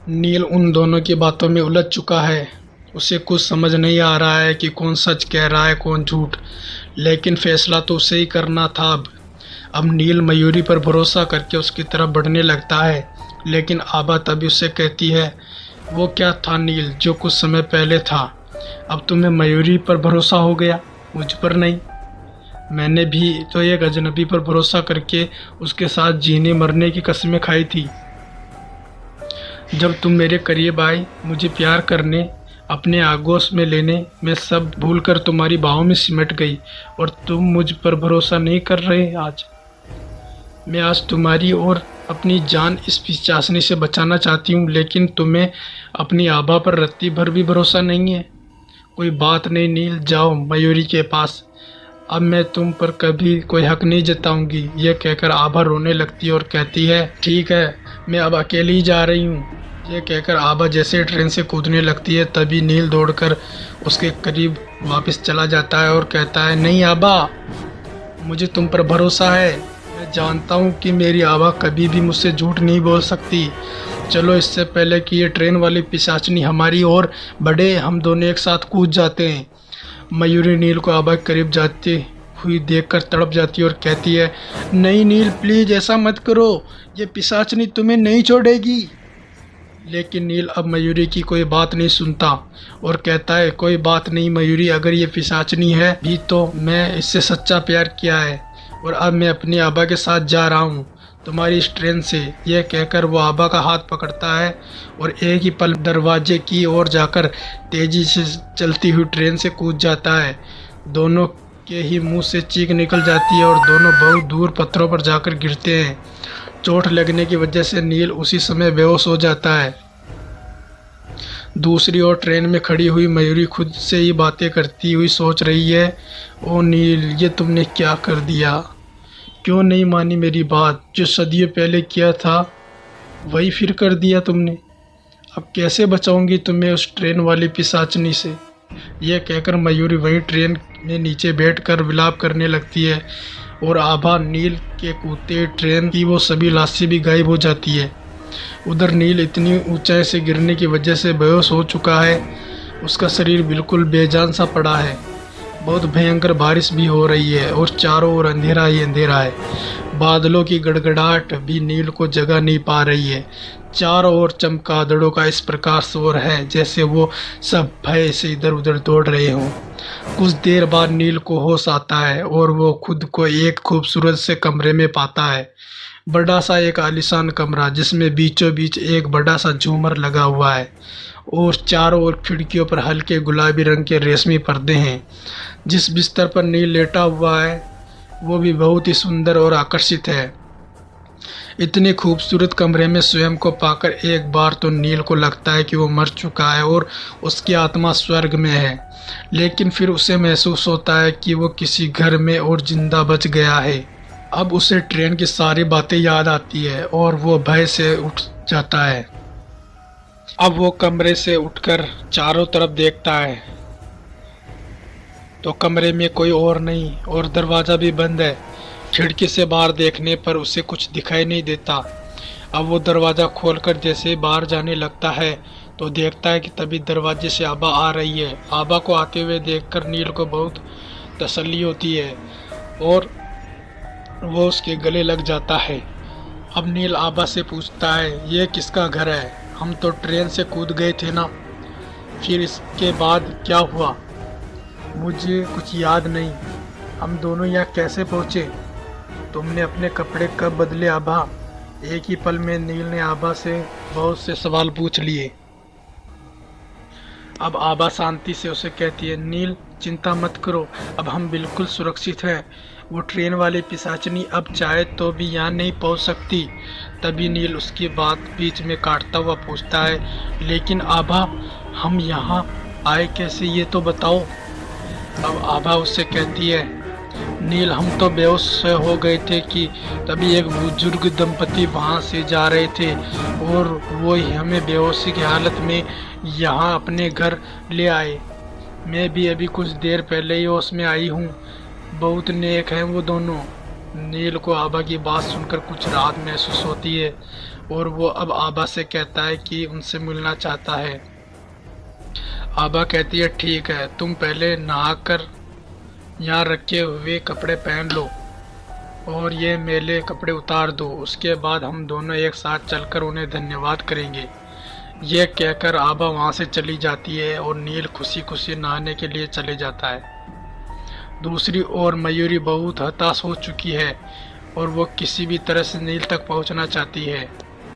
नील उन दोनों की बातों में उलझ चुका है। उसे कुछ समझ नहीं आ रहा है कि कौन सच कह रहा है कौन झूठ, लेकिन फैसला तो उसे ही करना था अब नील मयूरी पर भरोसा करके उसकी तरफ बढ़ने लगता है, लेकिन आभा तभी उसे कहती है, वो क्या था नील जो कुछ समय पहले था? अब तुम्हें मयूरी पर भरोसा हो गया, मुझ पर नहीं। मैंने भी तो एक अजनबी पर भरोसा करके उसके साथ जीने मरने की कस्में खाई थी। जब तुम मेरे करीब आई, मुझे प्यार करने, अपने आगोश में लेने, मैं सब भूलकर तुम्हारी बाहों में सिमट गई और तुम मुझ पर भरोसा नहीं कर रहे आज। मैं आज तुम्हारी और अपनी जान इस पिशाचनी से बचाना चाहती हूँ, लेकिन तुम्हें अपनी आभा पर रत्ती भर भी भरोसा नहीं है। कोई बात नहीं नील, जाओ मयूरी के पास। अब मैं तुम पर कभी कोई हक नहीं जताऊंगी। यह कहकर आभा रोने लगती है और कहती है, ठीक है, मैं अब अकेली ही जा रही हूँ। यह कहकर आभा जैसे ट्रेन से कूदने लगती है, तभी नील दौड़कर उसके करीब वापस चला जाता है और कहता है, नहीं आभा, मुझे तुम पर भरोसा है। मैं जानता हूँ कि मेरी आभा कभी भी मुझसे झूठ नहीं बोल सकती। चलो, इससे पहले कि ये ट्रेन वाली पिशाचनी हमारी ओर बढ़े, हम दोनों एक साथ कूद जाते हैं। मयूरी नील को आभा के करीब जाती हुई देखकर तड़प जाती है और कहती है, नहीं नील, प्लीज ऐसा मत करो, ये पिशाचनी तुम्हें नहीं छोड़ेगी। लेकिन नील अब मयूरी की कोई बात नहीं सुनता और कहता है, कोई बात नहीं मयूरी, अगर ये पिशाचनी है भी तो मैं इससे सच्चा प्यार किया है और अब मैं अपनी आभा के साथ जा रहा हूँ तुम्हारी इस ट्रेन से। यह कहकर वो आभा का हाथ पकड़ता है और एक ही पल दरवाजे की ओर जाकर तेजी से चलती हुई ट्रेन से कूद जाता है। दोनों के ही मुंह से चीख निकल जाती है और दोनों बहुत दूर पत्थरों पर जाकर गिरते हैं। चोट लगने की वजह से नील उसी समय बेहोश हो जाता है। दूसरी ओर ट्रेन में खड़ी हुई मयूरी खुद से ही बातें करती हुई सोच रही है, ओ नील, ये तुमने क्या कर दिया? क्यों नहीं मानी मेरी बात? जो सदियों पहले किया था वही फिर कर दिया तुमने। अब कैसे बचाऊंगी तुम्हें उस ट्रेन वाली पिशाचनी से? यह कहकर मयूरी वहीं ट्रेन में नीचे बैठकर विलाप करने लगती है और आभा नील के कूदते ट्रेन की वो सभी लाशें भी गायब हो जाती है। उधर नील इतनी ऊंचाई से गिरने की वजह से बेहोश हो चुका है। उसका शरीर बिल्कुल बेजान सा पड़ा है। बहुत भयंकर बारिश भी हो रही है और चारों ओर अंधेरा ही अंधेरा है। बादलों की गड़गड़ाहट भी नील को जगा नहीं पा रही है। चारों ओर चमगादड़ों का इस प्रकार शोर है जैसे वो सब भय से इधर उधर दौड़ रहे हों। कुछ देर बाद नील को होश आता है और वो खुद को एक खूबसूरत से कमरे में पाता है। बड़ा सा एक आलीशान कमरा जिसमें बीचों बीच एक बड़ा सा झूमर लगा हुआ है और चारों ओर खिड़कियों पर हल्के गुलाबी रंग के रेशमी पर्दे हैं। जिस बिस्तर पर नील लेटा हुआ है वो भी बहुत ही सुंदर और आकर्षित है। इतने खूबसूरत कमरे में स्वयं को पाकर एक बार तो नील को लगता है कि वो मर चुका है और उसकी आत्मा स्वर्ग में है, लेकिन फिर उसे महसूस होता है कि वो किसी घर में और जिंदा बच गया है। अब उसे ट्रेन की सारी बातें याद आती है और वो भय से उठ जाता है। अब वो कमरे से उठकर चारों तरफ देखता है तो कमरे में कोई और नहीं और दरवाज़ा भी बंद है। खिड़की से बाहर देखने पर उसे कुछ दिखाई नहीं देता। अब वो दरवाज़ा खोलकर जैसे बाहर जाने लगता है तो देखता है कि तभी दरवाजे से आभा आ रही है। आभा को आते हुए देखकर नील को बहुत तसल्ली होती है और वो उसके गले लग जाता है। अब नील आभा से पूछता है, ये किसका घर है? हम तो ट्रेन से कूद गए थे ना, फिर इसके बाद क्या हुआ? मुझे कुछ याद नहीं। हम दोनों यहाँ कैसे पहुँचे? तुमने अपने कपड़े कब बदले आभा? एक ही पल में नील ने आभा से बहुत से सवाल पूछ लिए। अब आभा शांति से उसे कहती है, नील चिंता मत करो, अब हम बिल्कुल सुरक्षित हैं। वो ट्रेन वाली पिशाचनी अब चाहे तो भी यहाँ नहीं पहुँच सकती। तभी नील उसकी बात बीच में काटता हुआ पूछता है, लेकिन आभा, हम यहाँ आए कैसे, ये तो बताओ। अब आभा उससे कहती है, नील, हम तो बेहोश हो गए थे कि तभी एक बुजुर्ग दंपति वहाँ से जा रहे थे और वो ही हमें बेहोशी की हालत में यहाँ अपने घर ले आए। मैं भी अभी कुछ देर पहले ही होश में आई हूँ। बहुत नेक हैं वो दोनों। नील को आबा की बात सुनकर कुछ राहत महसूस होती है और वो अब आबा से कहता है कि उनसे मिलना चाहता है। आबा कहती है ठीक है, तुम पहले नहाकर यहाँ रखे हुए कपड़े पहन लो और ये मैले कपड़े उतार दो, उसके बाद हम दोनों एक साथ चलकर उन्हें धन्यवाद करेंगे। यह कहकर आबा वहाँ से चली जाती है और नील खुशी खुशी नहाने के लिए चले जाता है। दूसरी ओर मयूरी बहुत हताश हो चुकी है और वो किसी भी तरह से नील तक पहुंचना चाहती है।